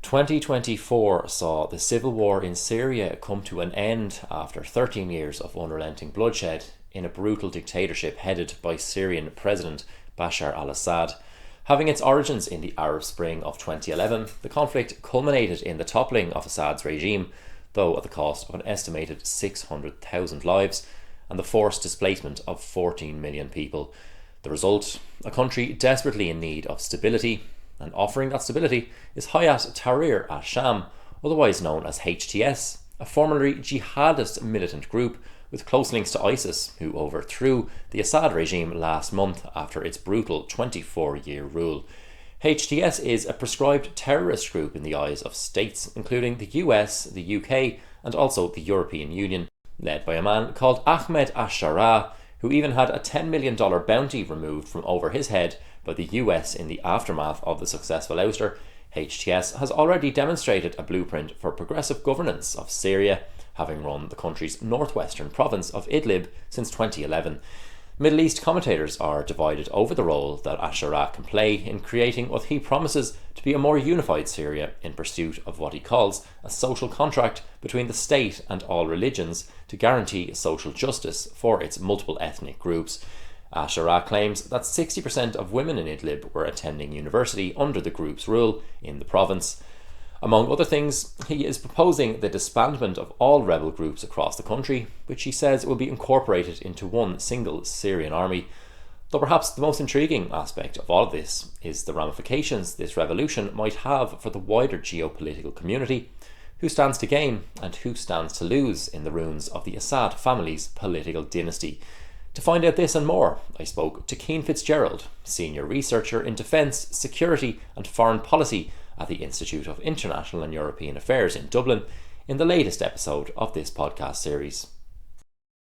2024 saw the civil war in Syria come to an end after 13 years of unrelenting bloodshed in a brutal dictatorship headed by Syrian President Bashar al Assad. Having its origins in the Arab Spring of 2011, the conflict culminated in the toppling of Assad's regime, though at the cost of an estimated 600,000 lives and the forced displacement of 14 million people. The result, a country desperately in need of stability, and offering that stability is Hayat Tahrir al-Sham, otherwise known as HTS, a formerly jihadist militant group with close links to ISIS, who overthrew the Assad regime last month after its brutal 24-year rule. HTS is a prescribed terrorist group in the eyes of states, including the US, the UK, and also the European Union, led by a man called Ahmed al-Shara, who even had a $10 million bounty removed from over his head by the US in the aftermath of the successful ouster. HTS has already demonstrated a blueprint for progressive governance of Syria, having run the country's northwestern province of Idlib since 2011. Middle East commentators are divided over the role that al-Shara can play in creating what he promises to be a more unified Syria in pursuit of what he calls a social contract between the state and all religions to guarantee social justice for its multiple ethnic groups. Al-Shara claims that 60% of women in Idlib were attending university under the group's rule in the province. Among other things, he is proposing the disbandment of all rebel groups across the country, which he says will be incorporated into one single Syrian army. Though perhaps the most intriguing aspect of all of this is the ramifications this revolution might have for the wider geopolitical community. Who stands to gain and who stands to lose in the ruins of the Assad family's political dynasty? To find out this and more, I spoke to Cian Fitzgerald, Senior Researcher in Defence, Security and Foreign Policy at the Institute of International and European Affairs in Dublin, in the latest episode of this podcast series.